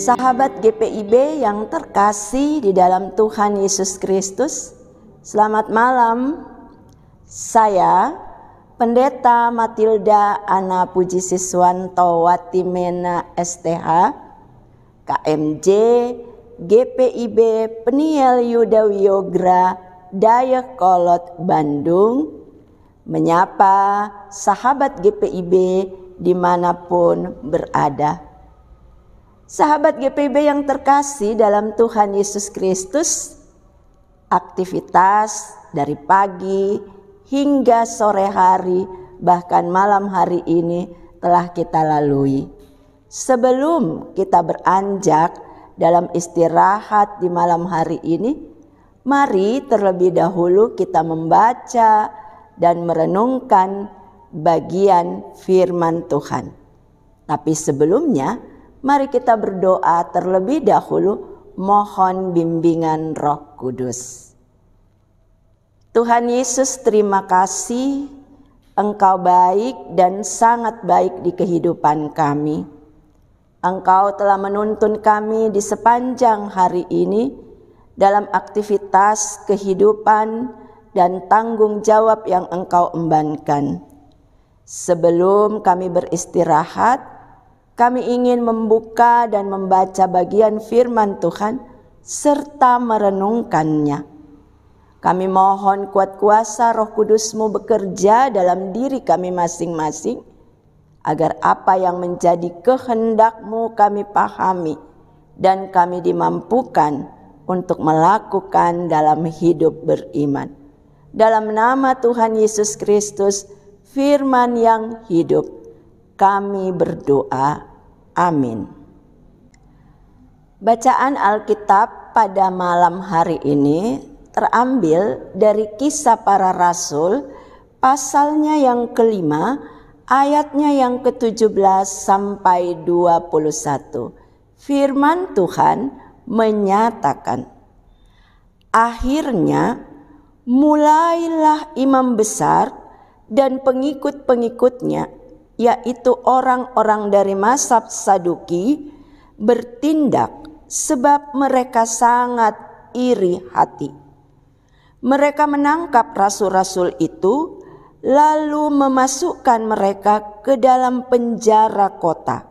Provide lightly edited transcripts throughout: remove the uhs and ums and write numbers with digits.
Sahabat GPIB yang terkasih di dalam Tuhan Yesus Kristus, selamat malam. Saya Pendeta Matilda Ana Puji Siswanto Watimena STH, KMJ GPIB Peniel Yuda Wiyogra Dayakolot Bandung, menyapa sahabat GPIB dimanapun berada. Sahabat GPIB yang terkasih dalam Tuhan Yesus Kristus, aktivitas dari pagi hingga sore hari, bahkan malam hari ini telah kita lalui. Sebelum kita beranjak dalam istirahat di malam hari ini, mari terlebih dahulu kita membaca dan merenungkan bagian firman Tuhan. Tapi sebelumnya, mari kita berdoa terlebih dahulu, mohon bimbingan Roh Kudus. Tuhan Yesus, terima kasih, Engkau baik dan sangat baik di kehidupan kami. Engkau telah menuntun kami di sepanjang hari ini dalam aktivitas kehidupan dan tanggung jawab yang Engkau embankan. Sebelum kami beristirahat, kami ingin membuka dan membaca bagian firman Tuhan serta merenungkannya. Kami mohon kuat kuasa Roh Kudus-Mu bekerja dalam diri kami masing-masing, agar apa yang menjadi kehendak-Mu kami pahami dan kami dimampukan untuk melakukan dalam hidup beriman. Dalam nama Tuhan Yesus Kristus, firman yang hidup, kami berdoa. Amin. Bacaan Alkitab pada malam hari ini terambil dari Kisah Para Rasul, pasalnya yang kelima, ayatnya yang ke-17 sampai 21. Firman Tuhan menyatakan, akhirnya mulailah imam besar dan pengikut-pengikutnya, yaitu orang-orang dari mazhab Saduki, bertindak sebab mereka sangat iri hati. Mereka menangkap rasul-rasul itu, lalu memasukkan mereka ke dalam penjara kota.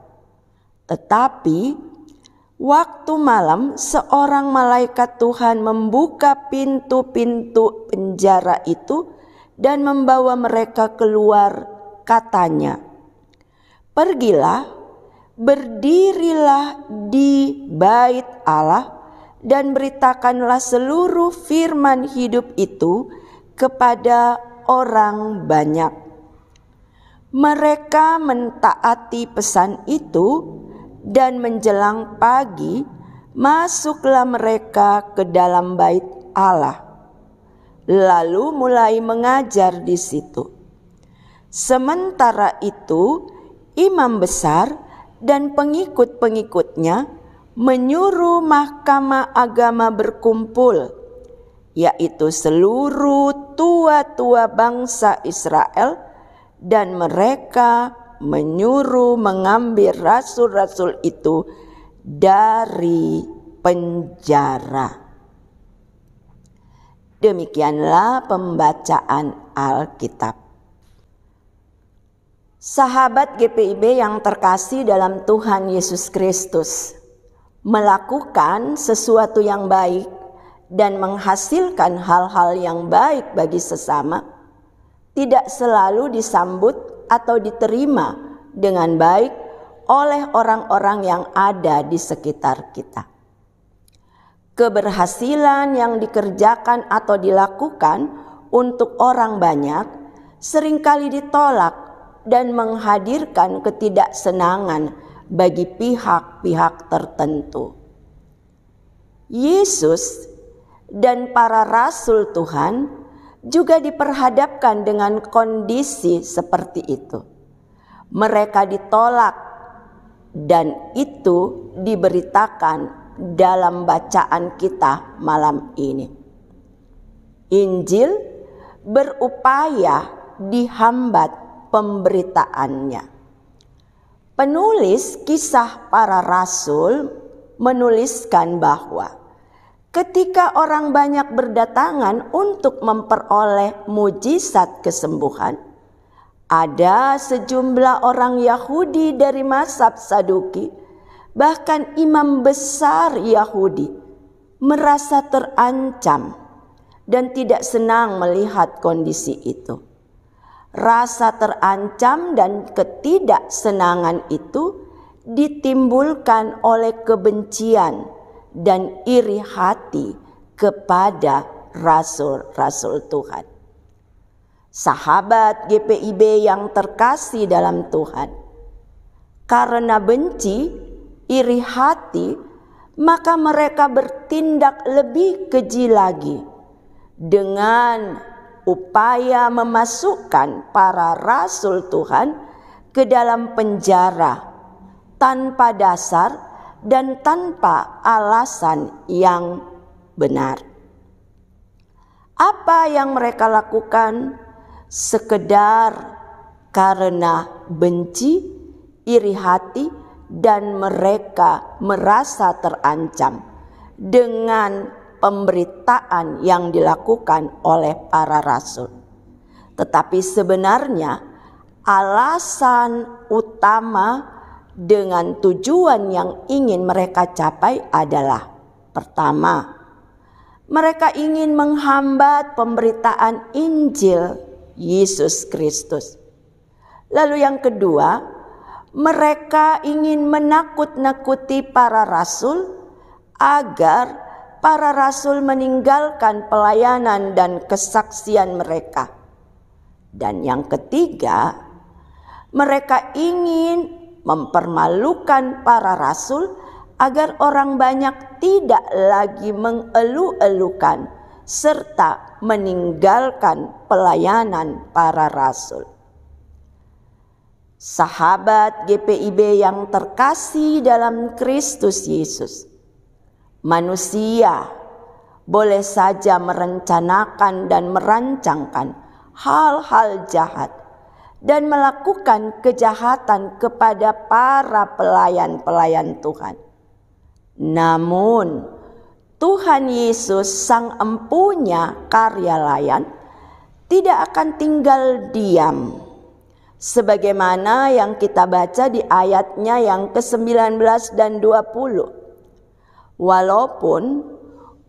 Tetapi waktu malam seorang malaikat Tuhan membuka pintu-pintu penjara itu dan membawa mereka keluar, katanya, pergilah, berdirilah di bait Allah dan beritakanlah seluruh firman hidup itu kepada orang banyak. Mereka mentaati pesan itu, dan menjelang pagi masuklah mereka ke dalam bait Allah, lalu mulai mengajar di situ. Sementara itu, imam besar dan pengikut-pengikutnya menyuruh mahkamah agama berkumpul, yaitu seluruh tua-tua bangsa Israel, dan mereka menyuruh mengambil rasul-rasul itu dari penjara. Demikianlah pembacaan Alkitab. Sahabat GPIB yang terkasih dalam Tuhan Yesus Kristus, melakukan sesuatu yang baik dan menghasilkan hal-hal yang baik bagi sesama tidak selalu disambut atau diterima dengan baik oleh orang-orang yang ada di sekitar kita. Keberhasilan yang dikerjakan atau dilakukan untuk orang banyak seringkali ditolak dan menghadirkan ketidaksenangan bagi pihak-pihak tertentu. Yesus dan para rasul Tuhan juga diperhadapkan dengan kondisi seperti itu. Mereka ditolak, dan itu diberitakan dalam bacaan kita malam ini. Injil berupaya dihambat pemberitaannya. Penulis Kisah Para Rasul menuliskan bahwa ketika orang banyak berdatangan untuk memperoleh mujizat kesembuhan, ada sejumlah orang Yahudi dari mazhab Saduki, bahkan imam besar Yahudi, merasa terancam dan tidak senang melihat kondisi itu. Rasa terancam dan ketidaksenangan itu ditimbulkan oleh kebencian dan iri hati kepada rasul-rasul Tuhan. Sahabat GPIB yang terkasih dalam Tuhan, karena benci, iri hati, maka mereka bertindak lebih keji lagi dengan upaya memasukkan para rasul Tuhan ke dalam penjara tanpa dasar dan tanpa alasan yang benar. Apa yang mereka lakukan? Sekedar karena benci, iri hati, dan mereka merasa terancam dengan pemberitaan yang dilakukan oleh para rasul. Tetapi sebenarnya alasan utama dengan tujuan yang ingin mereka capai adalah: pertama, mereka ingin menghambat pemberitaan Injil Yesus Kristus. Lalu yang kedua, mereka ingin menakut-nakuti para rasul agar para rasul meninggalkan pelayanan dan kesaksian mereka. Dan yang ketiga, mereka ingin mempermalukan para rasul agar orang banyak tidak lagi mengeluh-elukan serta meninggalkan pelayanan para rasul. Sahabat GPIB yang terkasih dalam Kristus Yesus, manusia boleh saja merencanakan dan merancangkan hal-hal jahat dan melakukan kejahatan kepada para pelayan-pelayan Tuhan. Namun Tuhan Yesus, Sang Empunya karya layan, tidak akan tinggal diam. Sebagaimana yang kita baca di ayatnya yang ke-19 dan 20. Walaupun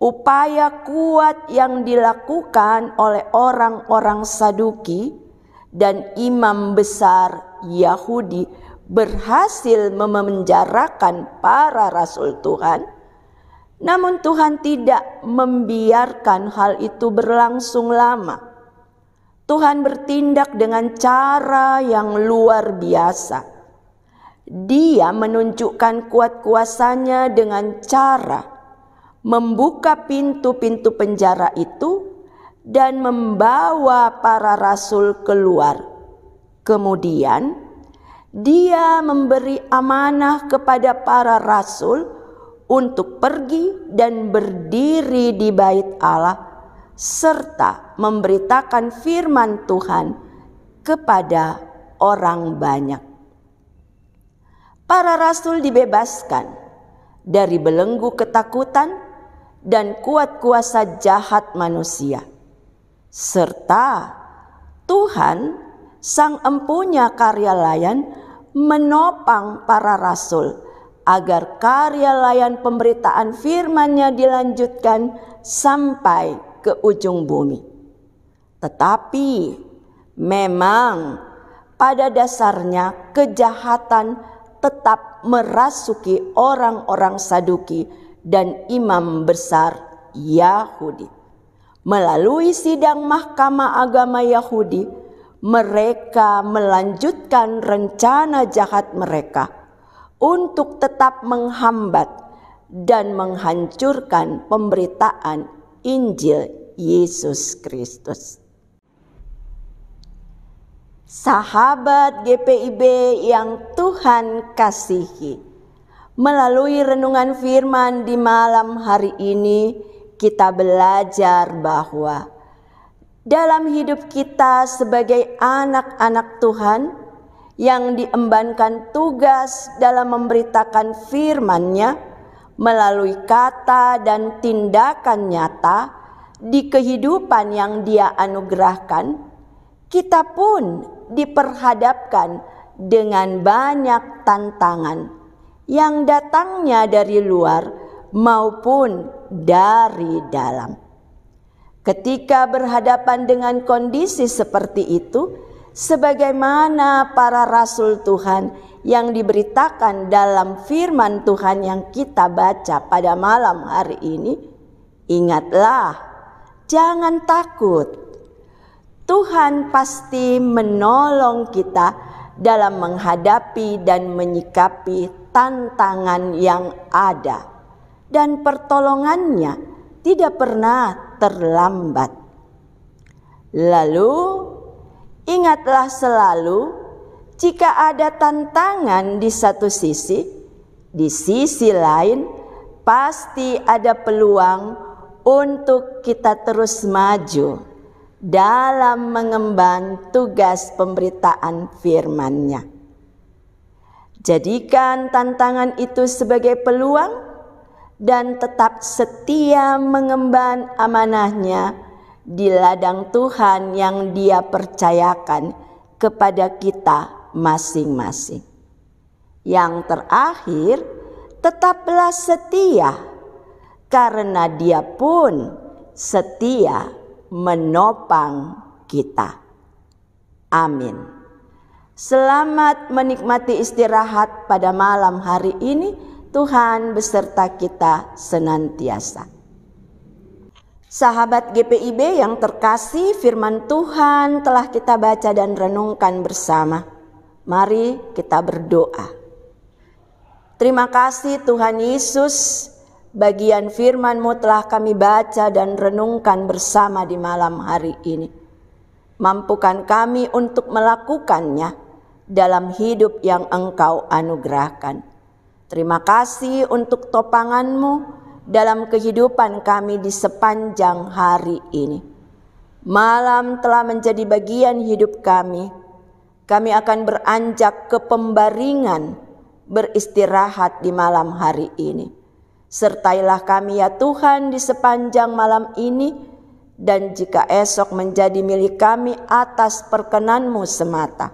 upaya kuat yang dilakukan oleh orang-orang Saduki dan imam besar Yahudi berhasil memenjarakan para rasul Tuhan, namun Tuhan tidak membiarkan hal itu berlangsung lama. Tuhan bertindak dengan cara yang luar biasa. Dia menunjukkan kuat kuasanya dengan cara membuka pintu-pintu penjara itu dan membawa para rasul keluar. Kemudian Dia memberi amanah kepada para rasul untuk pergi dan berdiri di bait Allah serta memberitakan firman Tuhan kepada orang banyak. Para rasul dibebaskan dari belenggu ketakutan dan kuat kuasa jahat manusia, serta Tuhan, Sang Empunya karya layan, menopang para rasul agar karya layan pemberitaan firman-Nya dilanjutkan sampai ke ujung bumi. Tetapi memang pada dasarnya kejahatan tetap merasuki orang-orang Saduki dan imam besar Yahudi. Melalui sidang mahkamah agama Yahudi, mereka melanjutkan rencana jahat mereka untuk tetap menghambat dan menghancurkan pemberitaan Injil Yesus Kristus. Sahabat GPIB yang Tuhan kasihi, melalui renungan firman di malam hari ini kita belajar bahwa dalam hidup kita sebagai anak-anak Tuhan yang diembankan tugas dalam memberitakan firman-Nya, melalui kata dan tindakan nyata di kehidupan yang Dia anugerahkan, kita pun diperhadapkan dengan banyak tantangan yang datangnya dari luar maupun dari dalam. Ketika berhadapan dengan kondisi seperti itu, sebagaimana para rasul Tuhan yang diberitakan dalam firman Tuhan yang kita baca pada malam hari ini, ingatlah, jangan takut. Tuhan pasti menolong kita dalam menghadapi dan menyikapi tantangan yang ada, dan pertolongannya tidak pernah terlambat. Lalu ingatlah selalu, jika ada tantangan di satu sisi, di sisi lain pasti ada peluang untuk kita terus maju dalam mengemban tugas pemberitaan firman-Nya. Jadikan tantangan itu sebagai peluang dan tetap setia mengemban amanah-Nya di ladang Tuhan yang Dia percayakan kepada kita masing-masing. Yang terakhir, tetaplah setia, karena Dia pun setia menopang kita. Amin. Selamat menikmati istirahat pada malam hari ini. Tuhan beserta kita senantiasa. Sahabat GPIB yang terkasih, firman Tuhan telah kita baca dan renungkan bersama. Mari kita berdoa. Terima kasih Tuhan Yesus, bagian firman-Mu telah kami baca dan renungkan bersama di malam hari ini. Mampukan kami untuk melakukannya dalam hidup yang Engkau anugerahkan. Terima kasih untuk topangan-Mu dalam kehidupan kami di sepanjang hari ini. Malam telah menjadi bagian hidup kami. Kami akan beranjak ke pembaringan, beristirahat di malam hari ini. Sertailah kami ya Tuhan di sepanjang malam ini, dan jika esok menjadi milik kami atas perkenan-Mu semata,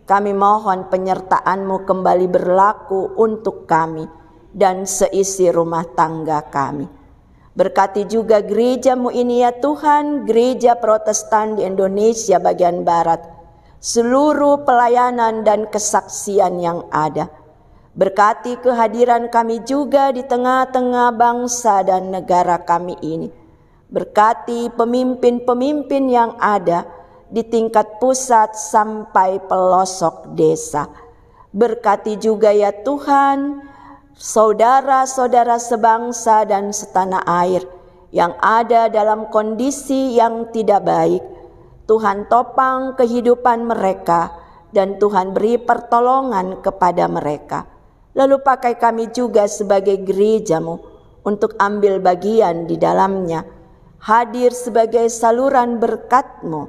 kami mohon penyertaan-Mu kembali berlaku untuk kami dan seisi rumah tangga kami. Berkati juga gereja-Mu ini ya Tuhan, gereja Protestan di Indonesia bagian Barat, seluruh pelayanan dan kesaksian yang ada. Berkati kehadiran kami juga di tengah-tengah bangsa dan negara kami ini. Berkati pemimpin-pemimpin yang ada di tingkat pusat sampai pelosok desa. Berkati juga ya Tuhan saudara-saudara sebangsa dan setanah air yang ada dalam kondisi yang tidak baik. Tuhan topang kehidupan mereka dan Tuhan beri pertolongan kepada mereka. Lalu pakai kami juga sebagai gereja-Mu untuk ambil bagian di dalamnya, hadir sebagai saluran berkat-Mu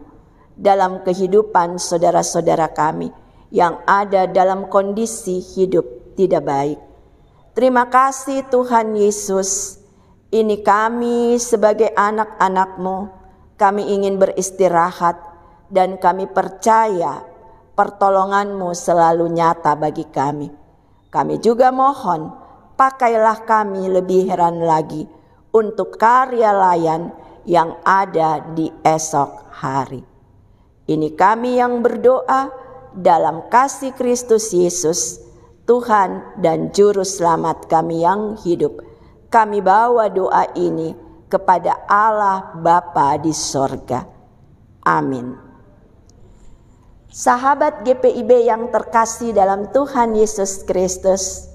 dalam kehidupan saudara-saudara kami yang ada dalam kondisi hidup tidak baik. Terima kasih Tuhan Yesus. Ini kami sebagai anak-anak-Mu, kami ingin beristirahat dan kami percaya pertolongan-Mu selalu nyata bagi kami. Kami juga mohon, pakailah kami lebih heran lagi untuk karya layan yang ada di esok hari. Ini kami yang berdoa dalam kasih Kristus Yesus, Tuhan dan Juru Selamat kami yang hidup. Kami bawa doa ini kepada Allah Bapa di sorga. Amin. Sahabat GPIB yang terkasih dalam Tuhan Yesus Kristus,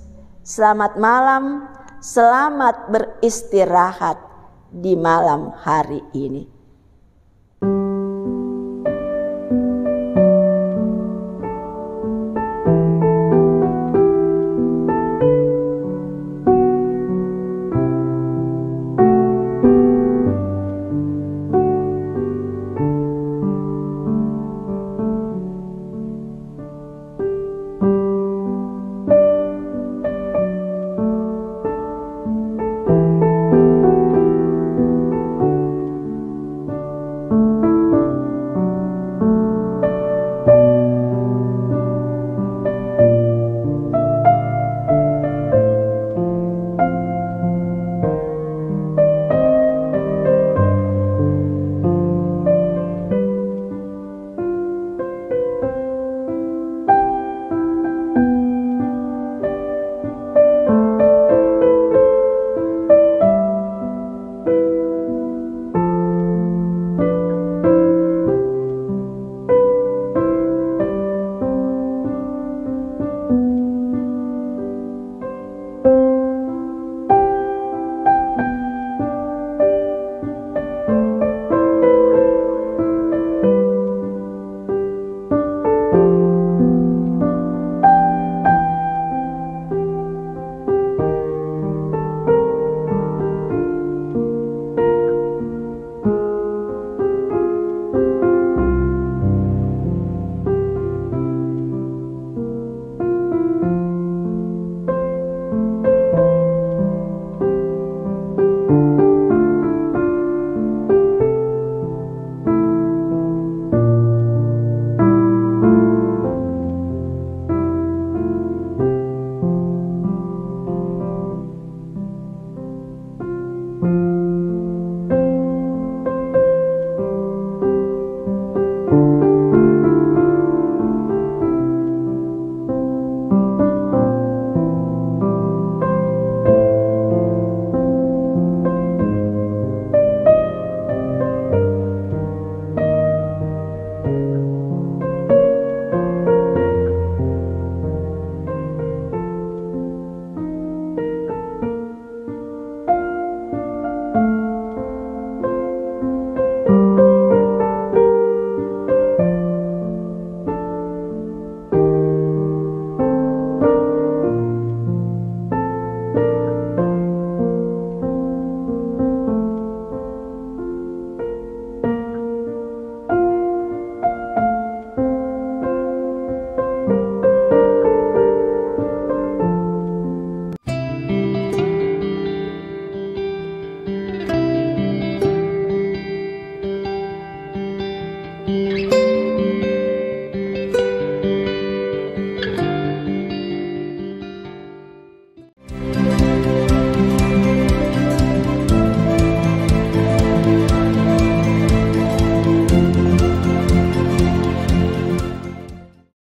selamat malam, selamat beristirahat di malam hari ini.